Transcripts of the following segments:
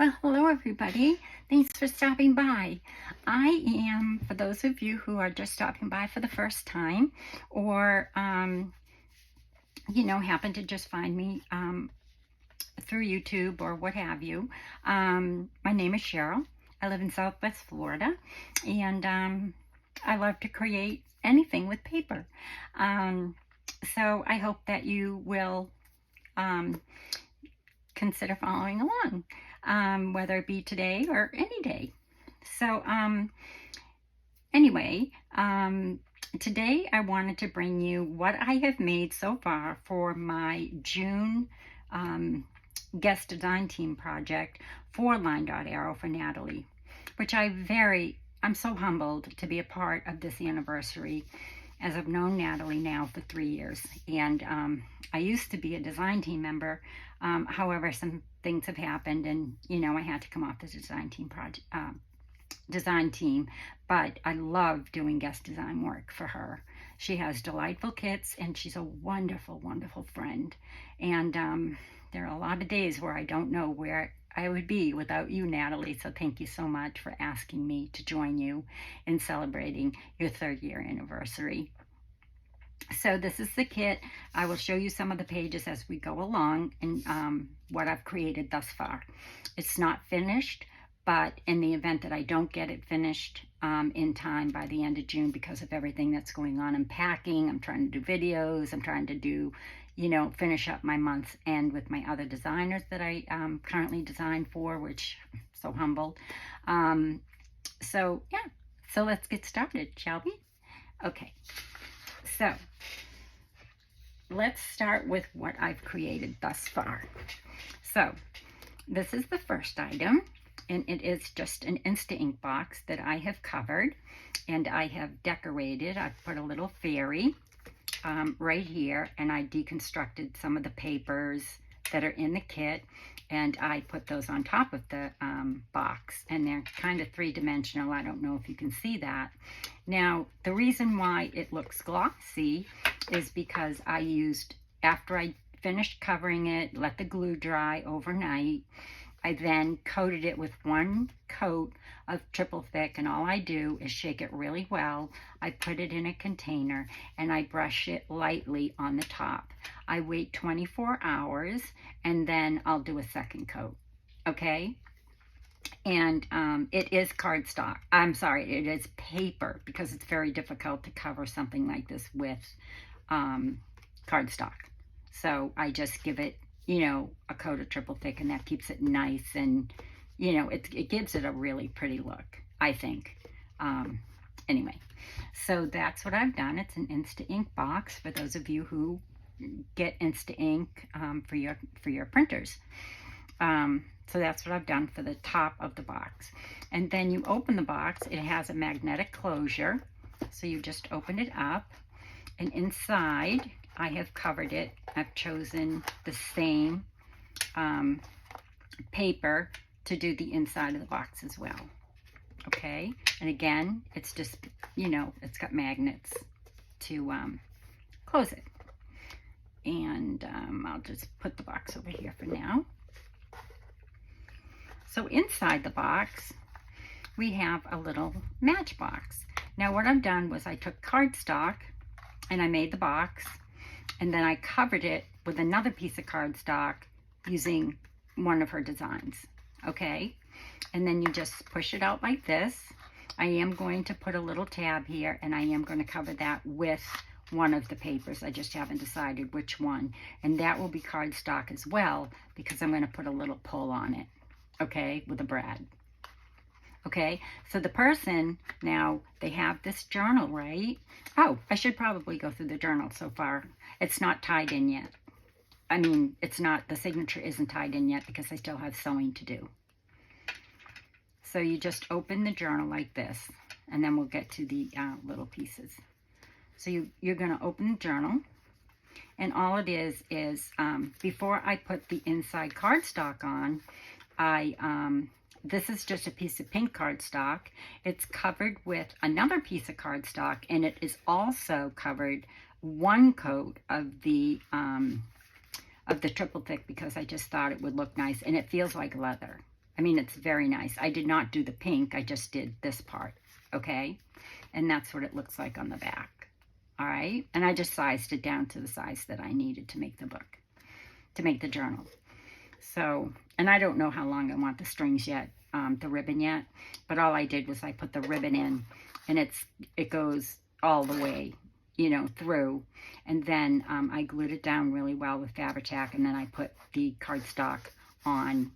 Well, hello everybody. Thanks for stopping by. I am, for those of you who are just stopping by for the first time, or, happen to just find me through YouTube or what have you. My name is Cheryl. I live in Southwest Florida, and I love to create anything with paper. So I hope that you will consider following along, whether it be today or any day. So anyway, today I wanted to bring you what I have made so far for my June guest design team project for Line Dot Arrow for Nathelie, which I'm so humbled to be a part of this anniversary, as I've known Nathelie now for 3 years. And I used to be a design team member. However, some things have happened, and I had to come off the design team. But I love doing guest design work for her. She has delightful kits, and she's a wonderful, wonderful friend. And there are a lot of days where I don't know where I would be without you, Nathelie. So thank you so much for asking me to join you in celebrating your 3rd year anniversary. So this is the kit. I will show you some of the pages as we go along, and what I've created thus far. It's not finished, but in the event that I don't get it finished in time by the end of June because of everything that's going on, I'm packing, I'm trying to do videos, I'm trying to do, finish up my month's end with my other designers that I currently design for, which I'm so humbled. So yeah, so let's get started, shall we? Okay. So let's start with what I've created thus far. So this is the first item, and it is just an Insta Ink box that I have covered, and I have decorated. I've put a little fairy right here, and I deconstructed some of the papers that are in the kit, and I put those on top of the box, and they're kind of 3-dimensional. I don't know if you can see that. Now, the reason why it looks glossy is because I used, after I finished covering it, let the glue dry overnight, I then coated it with 1 coat of triple thick, and all I do is shake it really well. I put it in a container, and I brush it lightly on the top. I wait 24 hours, and then I'll do a 2nd coat, okay? And it is cardstock. I'm sorry, it is paper, because it's very difficult to cover something like this with cardstock. So I just give it, a coat of triple thick, and that keeps it nice, and, it gives it a really pretty look, I think. Anyway, so that's what I've done. It's an Insta Ink box for those of you who get Insta Ink for your printers. So that's what I've done for the top of the box. And then you open the box. It has a magnetic closure. So you just open it up. And inside, I have covered it. I've chosen the same paper to do the inside of the box as well. Okay? And again, it's just, it's got magnets to close it. And I'll just put the box over here for now. So inside the box, we have a little matchbox. Now what I've done was I took cardstock and I made the box, and then I covered it with another piece of cardstock using one of her designs, okay? And then you just push it out like this. I am going to put a little tab here, and I am going to cover that with one of the papers. I just haven't decided which one. And that will be cardstock as well, because I'm going to put a little pull on it, okay, with a brad. Okay, so the person, now, they have this journal, right? Oh, I should probably go through the journal so far. It's not tied in yet. I mean, it's not, the signature isn't tied in yet because I still have sewing to do. So you just open the journal like this, and then we'll get to the little pieces. So you're going to open the journal, and all it is before I put the inside cardstock on, this is just a piece of pink cardstock. It's covered with another piece of cardstock, and it is also covered 1 coat of the triple thick, because I just thought it would look nice, and it feels like leather. I mean, it's very nice. I did not do the pink. I just did this part, okay? And that's what it looks like on the back, all right? And I just sized it down to the size that I needed to make the book, to make the journal. So, and I don't know how long I want the strings yet, the ribbon yet, but all I did was I put the ribbon in, and it goes all the way, you know, through. And then I glued it down really well with Fabri-Tac, and then I put the cardstock on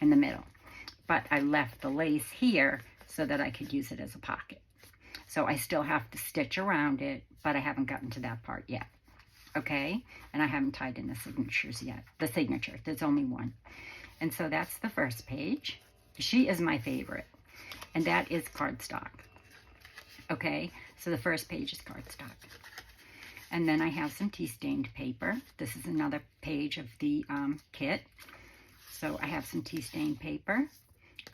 in the middle. But I left the lace here so that I could use it as a pocket. So I still have to stitch around it, but I haven't gotten to that part yet. Okay, and I haven't tied in the signatures yet. The signature, there's only one. And so that's the first page. She is my favorite, and that is cardstock. Okay, so the first page is cardstock. And then I have some tea-stained paper. This is another page of the kit. So I have some tea-stained paper,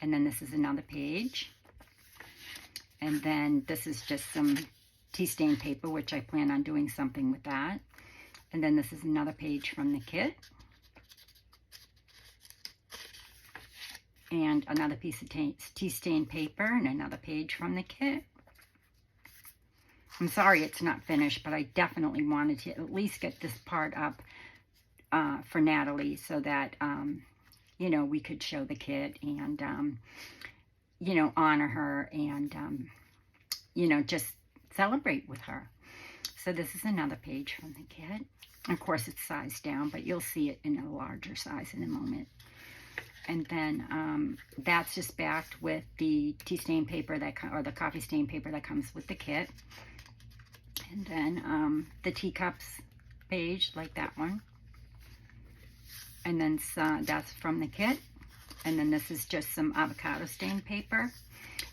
and then this is another page. And then this is just some tea-stained paper, which I plan on doing something with that. And then this is another page from the kit. And another piece of tea-stained paper and another page from the kit. I'm sorry it's not finished, but I definitely wanted to at least get this part up for Nathelie so that, you know, we could show the kit and, you know, honor her and, you know, just celebrate with her. So this is another page from the kit. Of course, it's sized down, but you'll see it in a larger size in a moment. And then that's just backed with the tea stain paper or the coffee stain paper that comes with the kit. And then the teacups page, like that one. And then that's from the kit. And then this is just some avocado stain paper.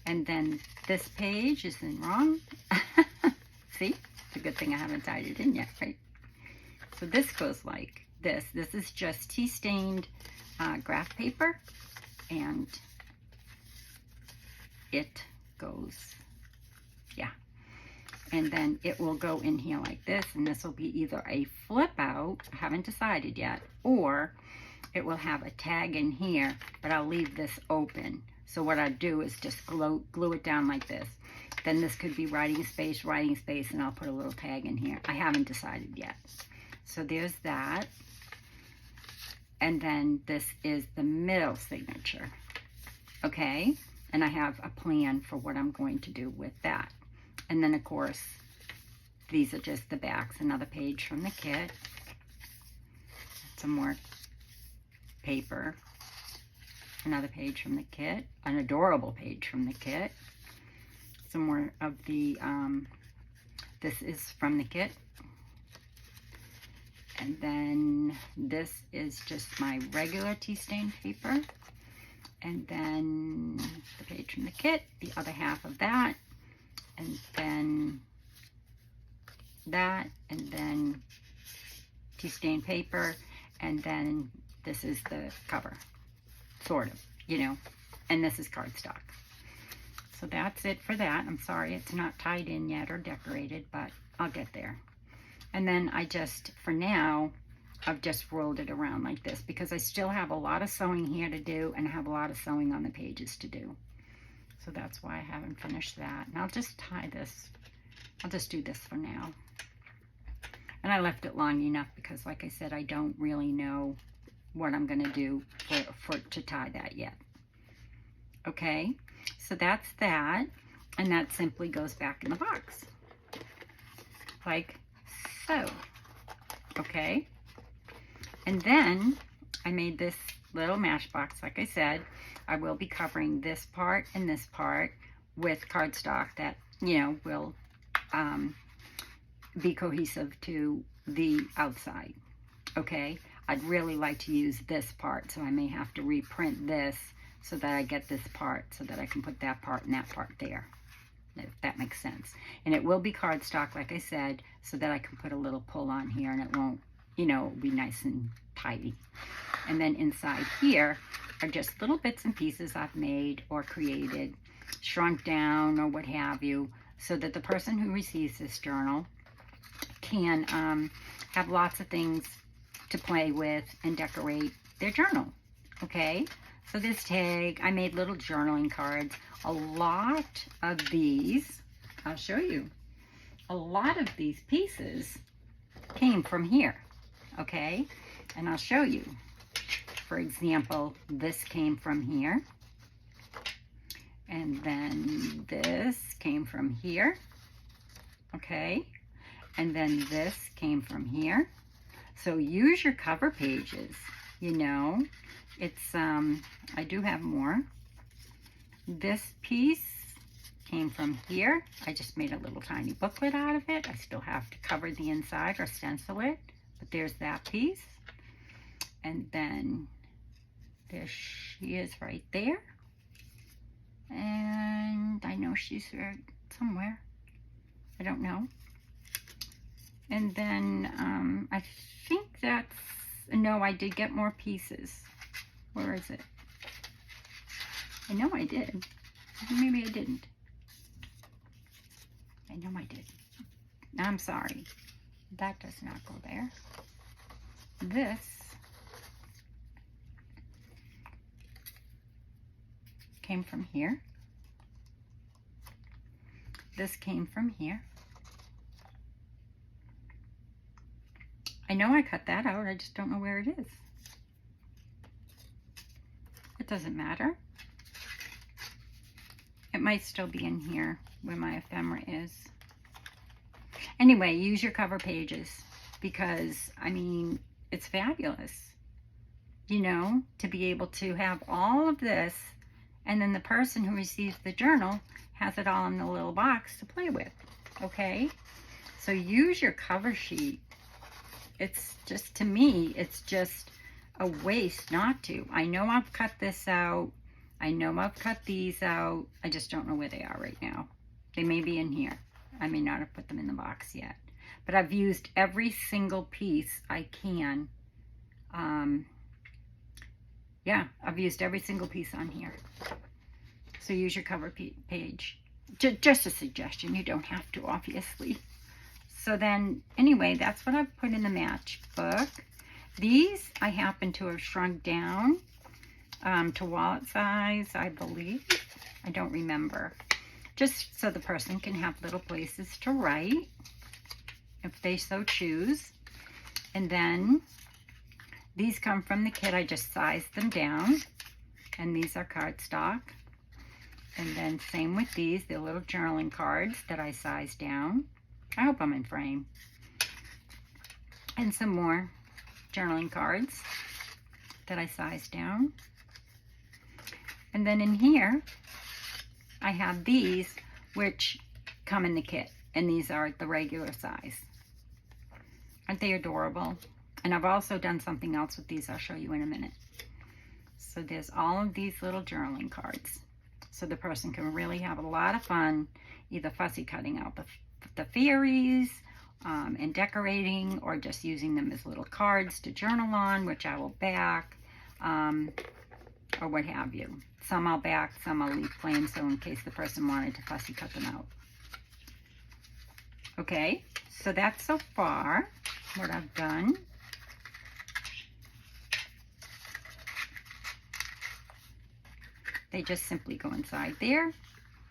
And then this page is in wrong. See? It's a good thing I haven't tied it in yet, right? So this goes like this. This is just tea-stained graph paper, and it goes, yeah. And then it will go in here like this, and this will be either a flip out, I haven't decided yet, or it will have a tag in here, but I'll leave this open. So what I do is just glue it down like this. Then this could be writing space, and I'll put a little tag in here. I haven't decided yet. So there's that. And then this is the middle signature. Okay? And I have a plan for what I'm going to do with that. And then, of course, these are just the backs. Another page from the kit. Some more paper. Another page from the kit. An adorable page from the kit. Some more of the, this is from the kit. And then this is just my regular tea stain paper. And then the page from the kit, the other half of that. And then that, and then tea stain paper. And then this is the cover, sort of, you know. And this is cardstock. So that's it for that. I'm sorry it's not tied in yet or decorated, but I'll get there. And then I just, for now, I've just rolled it around like this because I still have a lot of sewing here to do and I have a lot of sewing on the pages to do. So that's why I haven't finished that. And I'll just tie this. I'll just do this for now. And I left it long enough because, like I said, I don't really know what I'm going to do to tie that yet. Okay, so that's that. And that simply goes back in the box. Like so. Okay. And then I made this little matchbox, like I said. I will be covering this part and this part with cardstock that, you know, will be cohesive to the outside. Okay. I'd really like to use this part, so I may have to reprint this so that I get this part so that I can put that part and that part there, if that makes sense. And it will be cardstock, like I said, so that I can put a little pull on here and it won't, you know, it'll be nice and tidy. And then inside here are just little bits and pieces I've made or created, shrunk down or what have you, so that the person who receives this journal can have lots of things to play with and decorate their journal. Okay, So this tag, I made little journaling cards. A lot of these, I'll show you, a lot of these pieces came from here, okay? And I'll show you. For example, this came from here. And then this came from here, okay? And then this came from here. So use your cover pages, you know. It's, I do have more. This piece came from here. I just made a little tiny booklet out of it. I still have to cover the inside or stencil it, but there's that piece. And then there she is right there. And I know she's there somewhere. I don't know. And then I think that's, no, I did get more pieces. Where is it? I know I did. Maybe I didn't. I know I did. I'm sorry. That does not go there. This came from here. This came from here. I know I cut that out. I just don't know where it is. It doesn't matter. It might still be in here where my ephemera is. Anyway, use your cover pages because, I mean, it's fabulous, you know, to be able to have all of this, and then the person who receives the journal has it all in the little box to play with, okay? So use your cover sheet. It's just, to me, it's just a waste not to. I know I've cut this out. I know I've cut these out. I just don't know where they are right now. They may be in here. I may not have put them in the box yet. But I've used every single piece I can. Yeah, I've used every single piece on here. So use your cover page. Just a suggestion. You don't have to, obviously. So then, anyway, that's what I've put in the matchbook. These I happen to have shrunk down to wallet size, I believe. I don't remember. Just so the person can have little places to write if they so choose. And then these come from the kit. I just sized them down. And these are cardstock. And then same with these. They're little journaling cards that I sized down. I hope I'm in frame. And some more journaling cards that I sized down. And then in here, I have these, which come in the kit. And these are the regular size. Aren't they adorable? And I've also done something else with these I'll show you in a minute. So there's all of these little journaling cards. So the person can really have a lot of fun, either fussy cutting out the fairies and decorating, or just using them as little cards to journal on, which I will back, or what have you. Some I'll back, some I'll leave plain, so in case the person wanted to fussy cut them out. Okay, so that's so far what I've done. They just simply go inside there.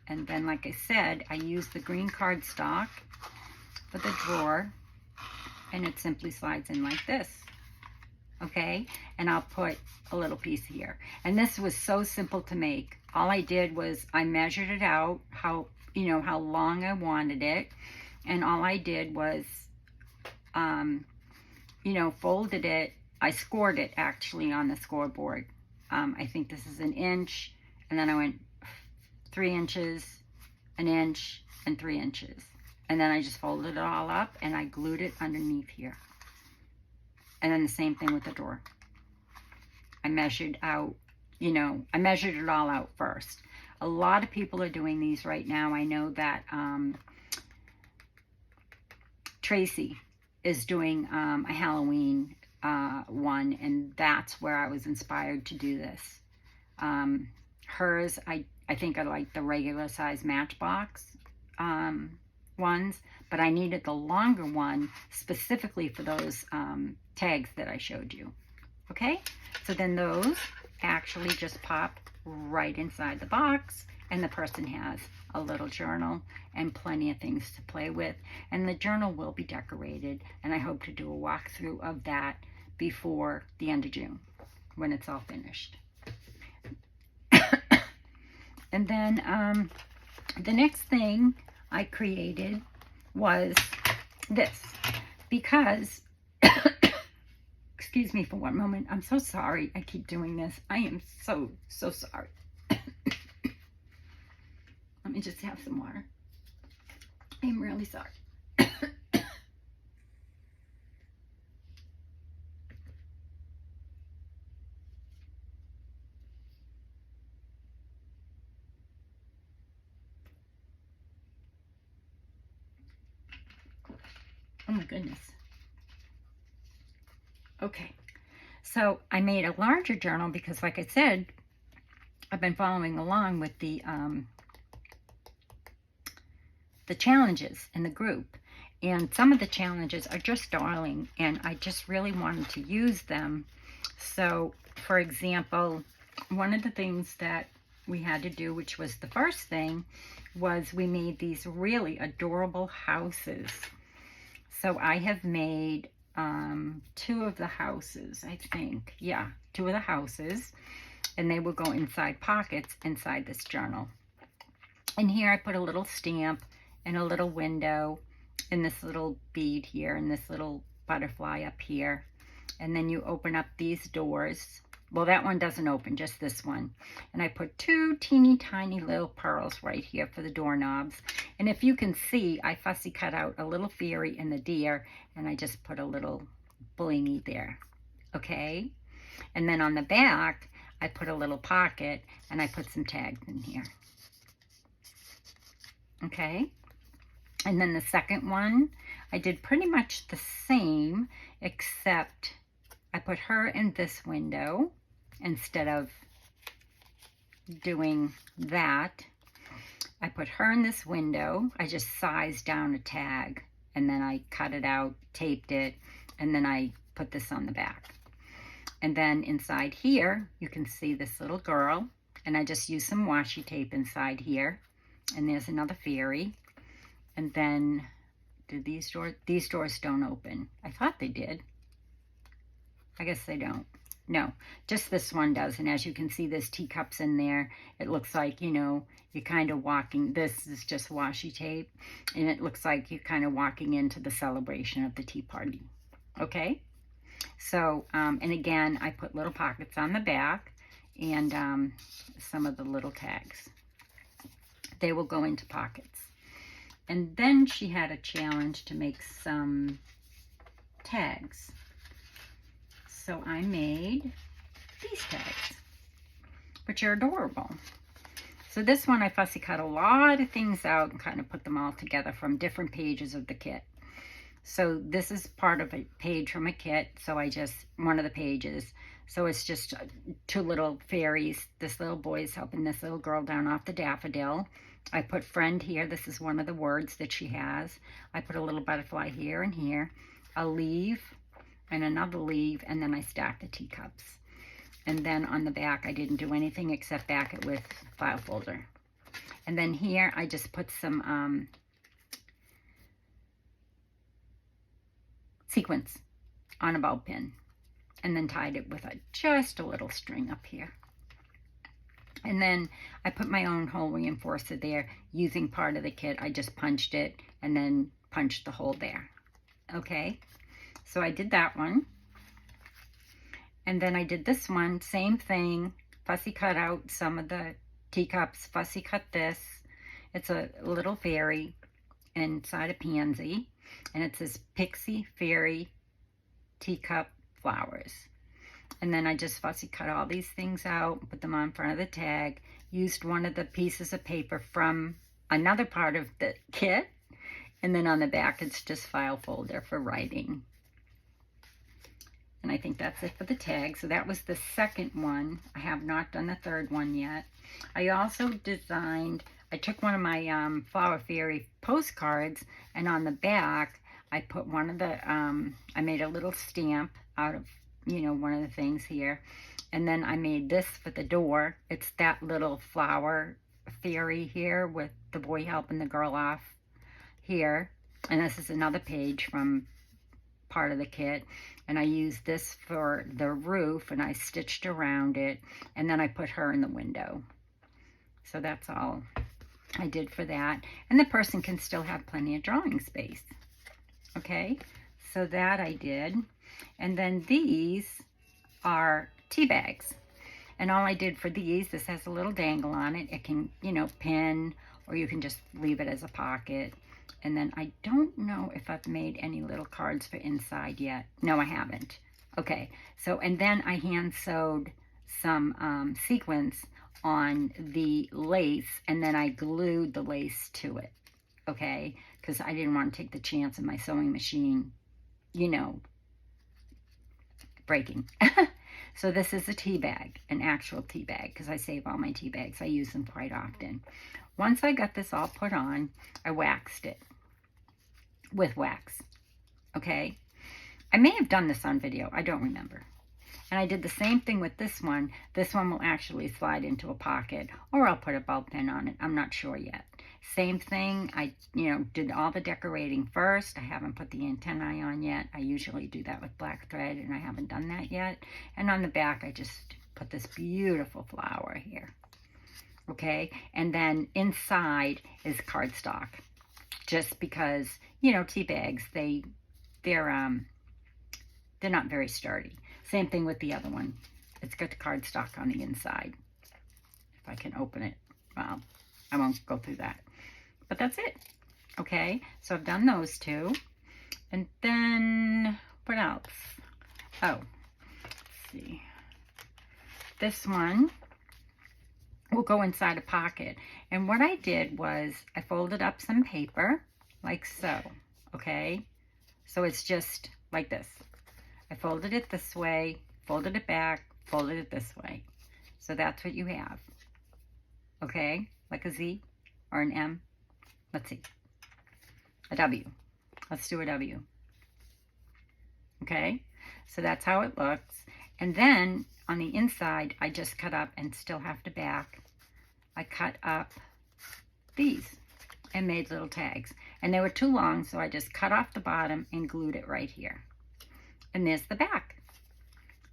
And then, like I said, I use the green cardstock for the drawer. And it simply slides in like this. Okay? And I'll put a little piece here. And this was so simple to make. All I did was I measured it out, how long I wanted it. And all I did was, folded it. I scored it, actually, on the scoreboard. I think this is 1 inch. And then I went 3 inches, 1 inch, and 3 inches. And then I just folded it all up and I glued it underneath here. And then the same thing with the drawer. I measured out, I measured it all out first. A lot of people are doing these right now. I know that Tracy is doing a Halloween one, and that's where I was inspired to do this. Hers, I think I like the regular size Matchbox ones, but I needed the longer one specifically for those tags that I showed you. Okay, so then those actually just pop right inside the box, and the person has a little journal and plenty of things to play with. And the journal will be decorated, and I hope to do a walkthrough of that before the end of June when it's all finished. And then the next thing I created was this, because excuse me for one moment. I'm so sorry I keep doing this. I am so sorry. Let me just have some water. I'm really sorry. Oh my goodness. Okay, so I made a larger journal because, like I said, I've been following along with the challenges in the group, and some of the challenges are just darling, and I just really wanted to use them. So, for example, one of the things that we had to do, which was the first thing, was we made these really adorable houses. So I have made 2 of the houses, I think. Yeah, 2 of the houses. And they will go inside pockets inside this journal. And here I put a little stamp and a little window and this little bead here and this little butterfly up here. And then you open up these doors. Well, that one doesn't open, just this one. And I put 2 teeny tiny little pearls right here for the doorknobs. And if you can see, I fussy cut out a little fairy and the deer, and I just put a little blingy there. Okay? And then on the back, I put a little pocket, and I put some tags in here. Okay? And then the second one, I did pretty much the same, except I put her in this window instead of doing that. I put her in this window. I just sized down a tag, and then I cut it out, taped it, and then I put this on the back. And then inside here, you can see this little girl, and I just used some washi tape inside here. And there's another fairy. And then, did these doors don't open. I thought they did. I guess they don't. No, just this one does. And as you can see, there's teacups in there. It looks like, you know, you're kind of walking. This is just washi tape. And it looks like you're kind of walking into the celebration of the tea party. Okay? So, and again, I put little pockets on the back and some of the little tags. They will go into pockets. And then she had a challenge to make some tags. So I made these tags, which are adorable. So this one I fussy cut a lot of things out and kind of put them all together from different pages of the kit. So this is part of a page from a kit. So I just, one of the pages. So it's just 2 little fairies. This little boy is helping this little girl down off the daffodil. I put friend here. This is one of the words that she has. I put a little butterfly here and here. A leaf and another leaf, and then I stacked the teacups. And then on the back, I didn't do anything except back it with file folder. And then here, I just put some sequins on a bow pin, and then tied it with just a little string up here. And then I put my own hole reinforcer there using part of the kit. I just punched it and then punched the hole there. Okay, so I did that one. And then I did this one, same thing, fussy cut out some of the teacups, fussy cut this. It's a little fairy inside a pansy, and it says Pixie Fairy Teacup Flowers. And then I just fussy cut all these things out, put them on front of the tag, used one of the pieces of paper from another part of the kit, and then on the back it's just file folder for writing. And I think that's it for the tag. So that was the second one. I have not done the third one yet. I also designed, I took one of my Flower Fairy postcards, and on the back I put one of the, I made a little stamp out of, you know, one of the things here. And then I made this for the door. It's that little flower fairy here with the boy helping the girl off here. And this is another page from part of the kit. And I used this for the roof, and I stitched around it. And then I put her in the window. So that's all I did for that. And the person can still have plenty of drawing space. Okay, so that I did. And then these are tea bags. And all I did for these, this has a little dangle on it. It can, you know, pin, or you can just leave it as a pocket. And then I don't know if I've made any little cards for inside yet. No, I haven't. Okay, so, and then I hand sewed some sequins on the lace, and then I glued the lace to it. Okay, because I didn't want to take the chance of my sewing machine, you know, breaking. So this is a tea bag, an actual tea bag, because I save all my tea bags. I use them quite often. Once I got this all put on, I waxed it with wax. Okay, I may have done this on video. I don't remember. And I did the same thing with this one. This one will actually slide into a pocket, or I'll put a belt pin on it. I'm not sure yet. Same thing, I, you know, did all the decorating first. I haven't put the antennae on yet. I usually do that with black thread, and I haven't done that yet. And on the back, I just put this beautiful flower here. Okay, and then inside is cardstock. Just because, you know, tea bags, they're not very sturdy. Same thing with the other one. It's got the cardstock on the inside. If I can open it, well, I won't go through that. But that's it. Okay, so I've done those two. And then, what else? Oh, let's see. This one will go inside a pocket. And what I did was I folded up some paper, like so, okay? So it's just like this. I folded it this way, folded it back, folded it this way. So that's what you have, okay? Like a Z or an M. Let's see. A W. Let's do a W. Okay? So that's how it looks. And then on the inside, I just cut up, and still have to back, I cut up these and made little tags. And they were too long, so I just cut off the bottom and glued it right here. And there's the back.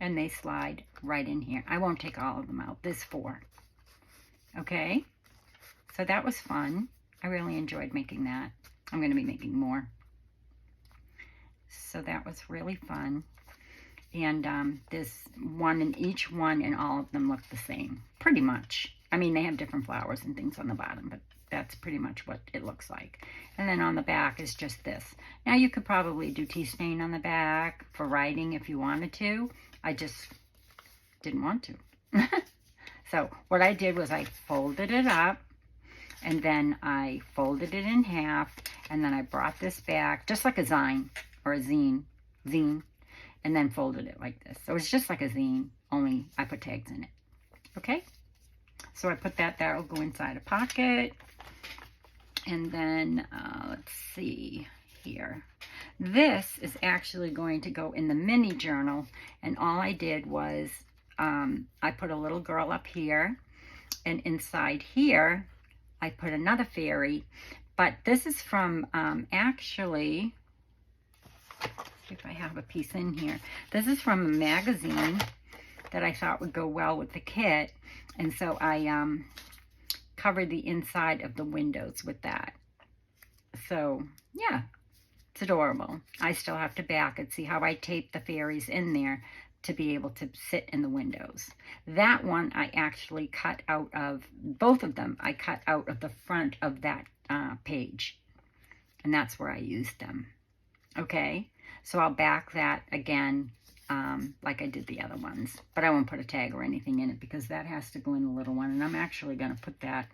And they slide right in here. I won't take all of them out. There's 4. Okay? So that was fun. I really enjoyed making that. I'm going to be making more. So that was really fun. And there's one in each one, and all of them look the same. Pretty much. I mean, they have different flowers and things on the bottom, but that's pretty much what it looks like. And then on the back is just this. Now you could probably do tea stain on the back for writing if you wanted to. I just didn't want to. So what I did was I folded it up, and then I folded it in half, and then I brought this back, just like a zine, or a zine, and then folded it like this. So it's just like a zine, only I put tags in it. Okay? So I put that, that'll go inside a pocket. And then, let's see here. This is actually going to go in the mini journal. And all I did was, I put a little girl up here. And inside here, I put another fairy. But this is from, actually, let's see if I have a piece in here. This is from a magazine that I thought would go well with the kit. And so I covered the inside of the windows with that. So, yeah, it's adorable. I still have to back it. See how I taped the fairies in there to be able to sit in the windows. That one I actually cut out of, both of them, I cut out of the front of that page. And that's where I used them. Okay, so I'll back that again like I did the other ones. But I won't put a tag or anything in it because that has to go in the little one. And I'm actually going to put that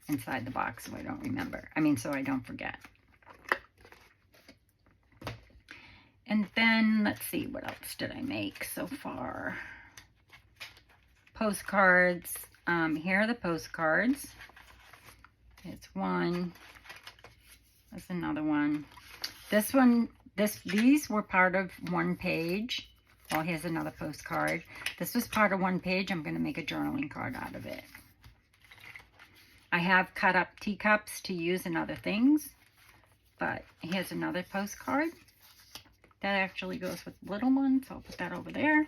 inside the box so I don't remember. I mean, so I don't forget. And then, let's see, what else did I make so far? Postcards. Here are the postcards. It's one. There's another one. This one, these were part of one page. Well, here's another postcard. This was part of one page. I'm going to make a journaling card out of it. I have cut up teacups to use in other things, but here's another postcard. That actually goes with the little one, so I'll put that over there.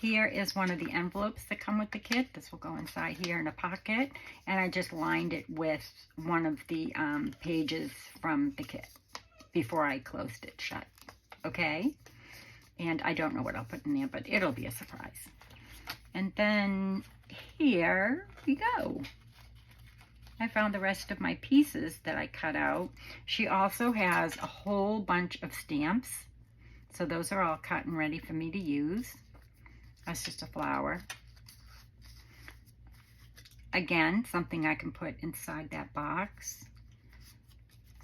Here is one of the envelopes that come with the kit. This will go inside here in a pocket, and I just lined it with one of the pages from the kit before I closed it shut, okay? And I don't know what I'll put in there, but it'll be a surprise. And then here we go. I found the rest of my pieces that I cut out. She also has a whole bunch of stamps. So those are all cut and ready for me to use. That's just a flower. Again, something I can put inside that box.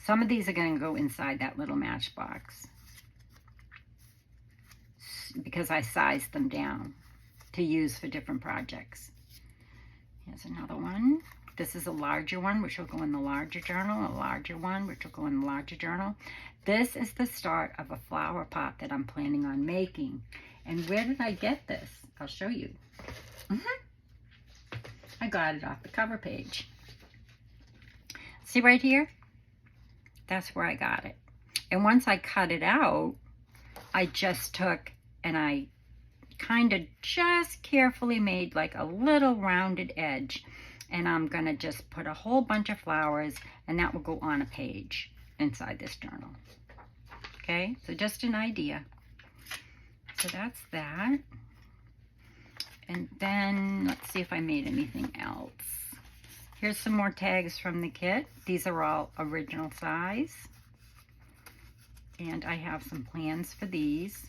Some of these are going to go inside that little matchbox because I sized them down to use for different projects. Here's another one. This is a larger one, which will go in the larger journal, a larger one, which will go in the larger journal. This is the start of a flower pot that I'm planning on making. And where did I get this? I'll show you. I got it off the cover page. See right here? That's where I got it. And once I cut it out, I just took and I kind of just carefully made like a little rounded edge. And I'm going to just put a whole bunch of flowers, and that will go on a page inside this journal. Okay, so just an idea. So that's that. And then let's see if I made anything else. Here's some more tags from the kit. These are all original size. And I have some plans for these,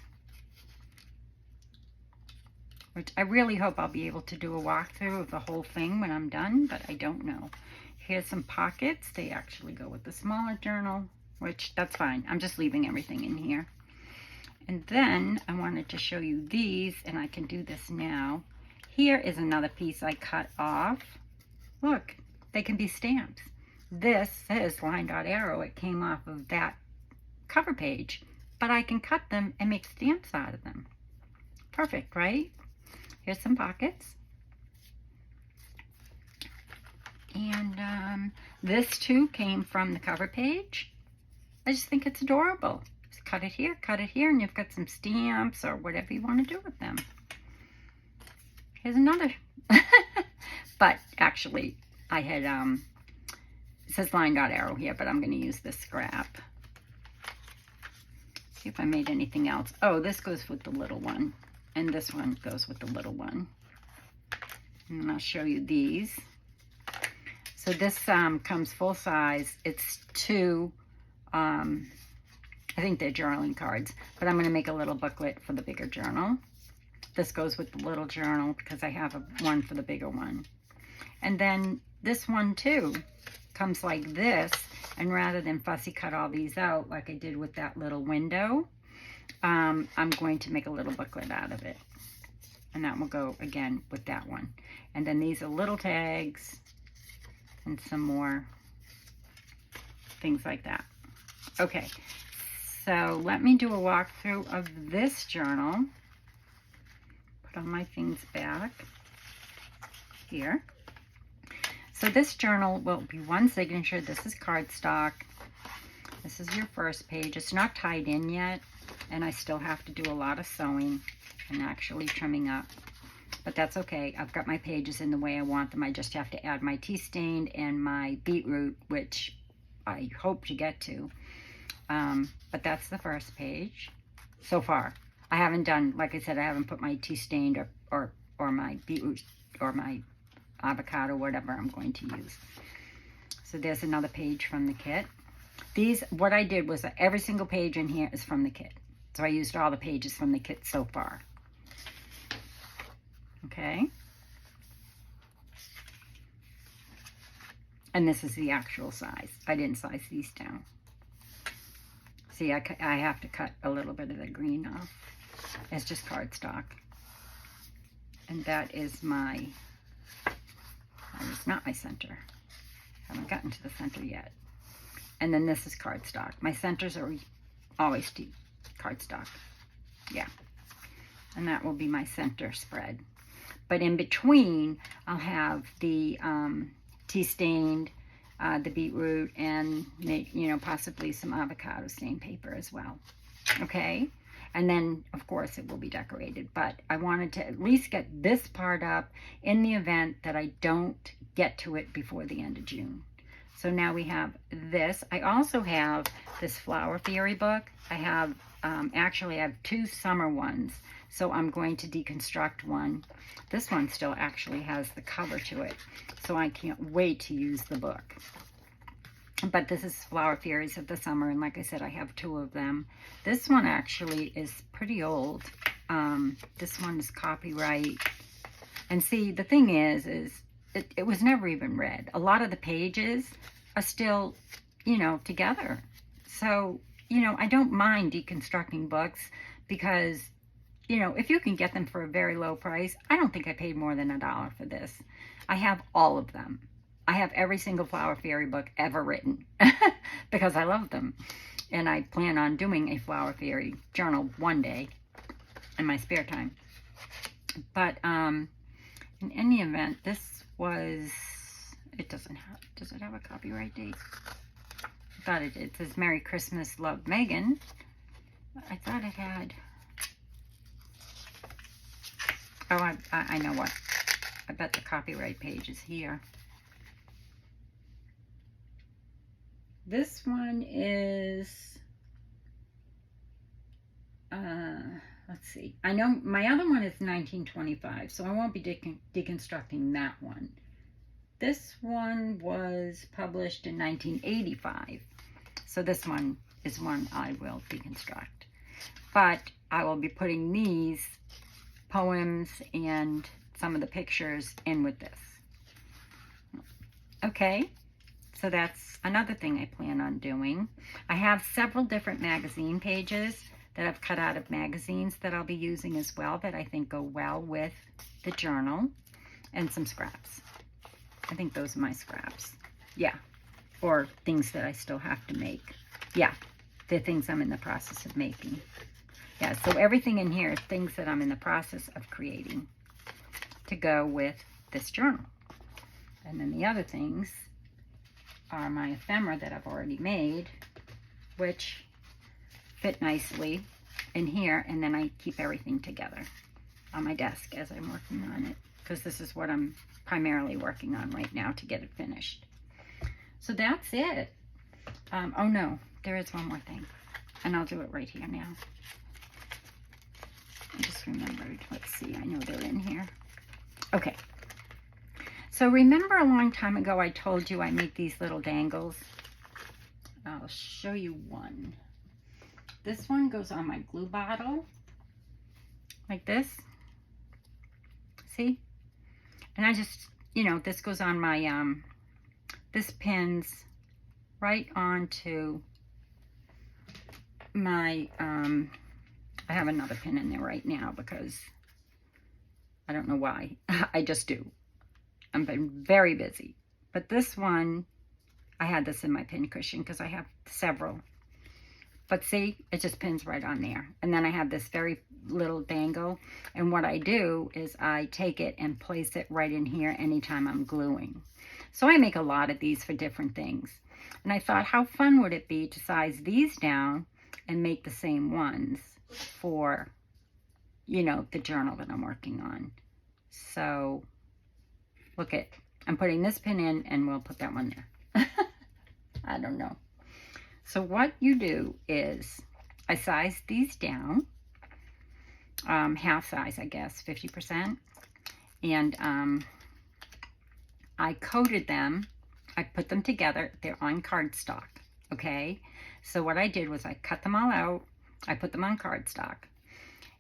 which I really hope I'll be able to do a walkthrough of the whole thing when I'm done, but I don't know. Here's some pockets. They actually go with the smaller journal, which that's fine. I'm just leaving everything in here. And then I wanted to show you these, and I can do this now. Here is another piece I cut off. Look, they can be stamps. This says line dot arrow. It came off of that cover page, but I can cut them and make stamps out of them. Perfect, right? Here's some pockets. And this too came from the cover page. I just think it's adorable. Just cut it here, and you've got some stamps or whatever you want to do with them. Here's another. But actually, I had, it says line dot arrow here, but I'm going to use this scrap. See if I made anything else. Oh, this goes with the little one. And this one goes with the little one. And I'll show you these. So this comes full size. It's two, I think they're journaling cards, but I'm going to make a little booklet for the bigger journal. This goes with the little journal because I have one for the bigger one. And then this one too comes like this. And rather than fussy cut all these out like I did with that little window, I'm going to make a little booklet out of it. And that will go again with that one. And then these are little tags and some more things like that. Okay, so let me do a walkthrough of this journal. Put all my things back here. So this journal will be one signature. This is cardstock. This is your first page. It's not tied in yet, and I still have to do a lot of sewing and actually trimming up. But that's okay. I've got my pages in the way I want them. I just have to add my tea stain and my beetroot, which I hope to get to. But that's the first page so far. I haven't done, like I said, I haven't put my tea stained or my beetroot or my avocado, whatever I'm going to use. So there's another page from the kit. These, what I did was every single page in here is from the kit. So I used all the pages from the kit so far. Okay. And this is the actual size. I didn't size these down. See, I have to cut a little bit of the green off. It's just cardstock. And that is my, it's not my center. I haven't gotten to the center yet. And then this is cardstock. My centers are always cardstock. Yeah. and that will be my center spread. But in between, I'll have the tea stained, the beetroot, and possibly some avocado stained paper as well. Okay, and then of course it will be decorated, but I wanted to at least get this part up in the event that I don't get to it before the end of June. So now we have this. I also have this Flower Theory book. I have actually I have 2 summer ones, so I'm going to deconstruct one. This one still actually has the cover to it, so I can't wait to use the book. But this is Flower Theories of the Summer, and like I said, I have 2 of them. This one actually is pretty old. This one is copyright. And see, the thing is it was never even read. A lot of the pages are still, together. So, I don't mind deconstructing books because, if you can get them for a very low price, I don't think I paid more than $1 for this. I have all of them. I have every single Flower Fairy book ever written because I love them. And I plan on doing a Flower Fairy journal one day in my spare time. But in any event, this was, does it have a copyright date? I thought it did. It says Merry Christmas, Love, Megan. I thought it had, oh, I know what. I bet the copyright page is here. This one is, let's see. I know my other one is 1925, so I won't be deconstructing that one. This one was published in 1985, so this one is one I will deconstruct. But I will be putting these poems and some of the pictures in with this. Okay. So that's another thing I plan on doing. I have several different magazine pages that I've cut out of magazines that I'll be using as well that I think go well with the journal, and some scraps. I think those are my scraps. Yeah, or things that I still have to make. Yeah, they're things I'm in the process of making. Yeah, so everything in here is things that I'm in the process of creating to go with this journal. And then the other things are my ephemera that I've already made, which fit nicely in here, and then I keep everything together on my desk as I'm working on it, because this is what I'm primarily working on right now to get it finished. So that's it. Oh no, there is one more thing, and I'll do it right here now. I just remembered. Let's see, I know they're in here. Okay. So remember a long time ago I told you I make these little dangles? I'll show you one. This one goes on my glue bottle, like this. See? And I just, this goes on my, this pins right onto my, I have another pin in there right now because I don't know why. I just do. I've been very busy. But this one, I had this in my pin cushion because I have several. But see, it just pins right on there. And then I have this very little dangle. And what I do is I take it and place it right in here anytime I'm gluing. So I make a lot of these for different things. And I thought, how fun would it be to size these down and make the same ones for, the journal that I'm working on. So look at, I'm putting this pin in and we'll put that one there. I don't know. So what you do is I size these down, half size, I guess, 50%. And I coated them. I put them together. They're on cardstock, okay? So what I did was I cut them all out. I put them on cardstock.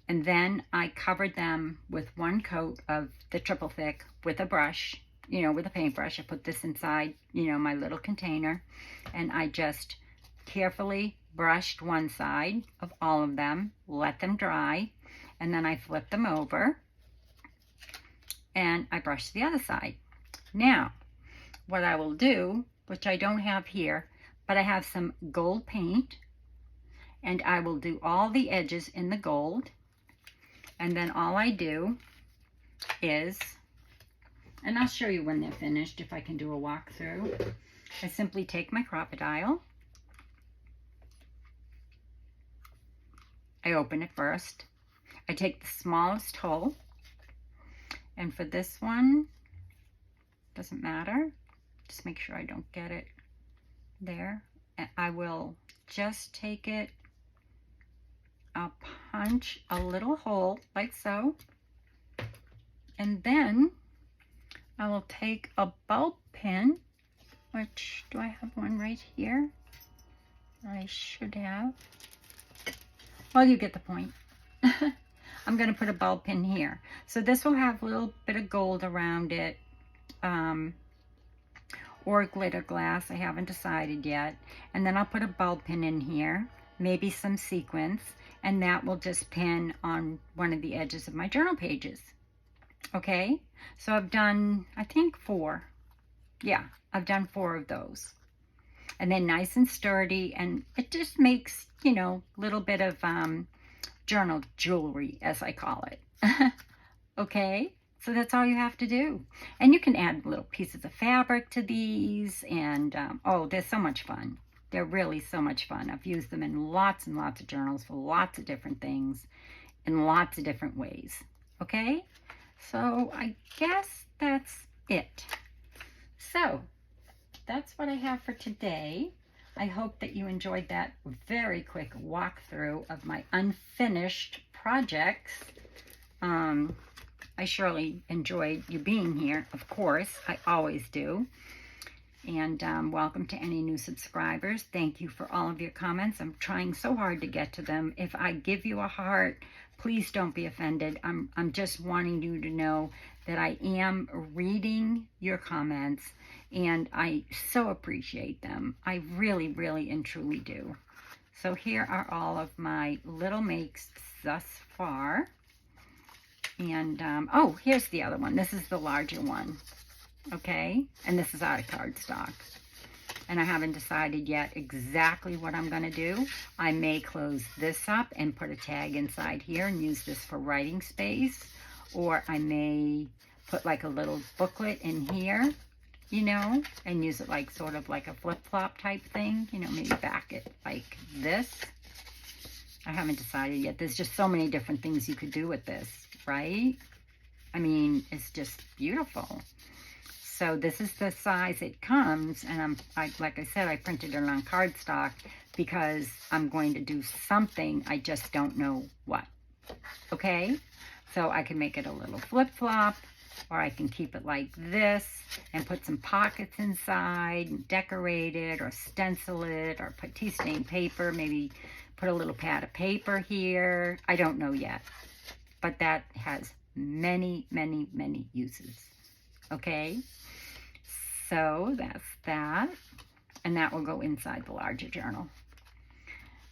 And then I covered them with one coat of the triple thick with a brush, with a paintbrush. I put this inside, my little container. And I just carefully brushed one side of all of them, let them dry, and then I flipped them over and I brushed the other side. Now, what I will do, which I don't have here, but I have some gold paint, and I will do all the edges in the gold, And then all I do is, and I'll show you when they're finished if I can do a walkthrough. I simply take my crocodile. I open it first. I take the smallest hole. And for this one, doesn't matter. Just make sure I don't get it there. And I will just take it, I'll punch a little hole like so. And then I will take a bulb pin, which, do I have one right here? I should have. Well, you get the point. I'm going to put a bulb pin here. So this will have a little bit of gold around it, or glitter glass. I haven't decided yet. And then I'll put a bulb pin in here, maybe some sequins, and that will just pin on one of the edges of my journal pages. Okay, so I've done, I think 4. Yeah, I've done 4 of those. And then nice and sturdy, and it just makes, you know, a little bit of journal jewelry, as I call it. Okay, so that's all you have to do. And you can add little pieces of fabric to these, and oh, they're so much fun. They're really so much fun. I've used them in lots and lots of journals for lots of different things in lots of different ways. Okay, so I guess that's it. So that's what I have for today. I hope that you enjoyed that very quick walkthrough of my unfinished projects. I surely enjoyed you being here, of course. I always do. And welcome to any new subscribers. Thank you for all of your comments. I'm trying so hard to get to them. If I give you a heart, please don't be offended. I'm just wanting you to know that I am reading your comments, and I so appreciate them. I really, really and truly do. So here are all of my little makes thus far. And, oh, here's the other one. This is the larger one. Okay, and this is out of cardstock. And I haven't decided yet exactly what I'm going to do. I may close this up and put a tag inside here and use this for writing space. Or I may put like a little booklet in here, you know, and use it like sort of like a flip-flop type thing. You know, maybe back it like this. I haven't decided yet. There's just so many different things you could do with this, right? I mean, it's just beautiful. So this is the size it comes, and like I said, I printed it on cardstock because I'm going to do something, I just don't know what. Okay, so I can make it a little flip-flop, or I can keep it like this and put some pockets inside and decorate it or stencil it or put tea stain paper, maybe put a little pad of paper here. I don't know yet, but that has many, many, many uses. Okay, so that's that, and that will go inside the larger journal.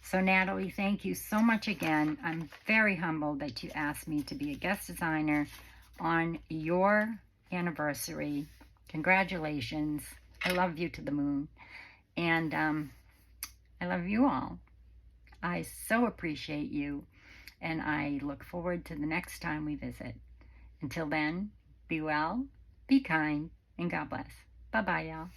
So Nathelie, thank you so much again. I'm very humbled that you asked me to be a guest designer on your anniversary. Congratulations. I love you to the moon. And I love you all. I so appreciate you, and I look forward to the next time we visit. Until then, be well, be kind, and God bless. Bye-bye, y'all.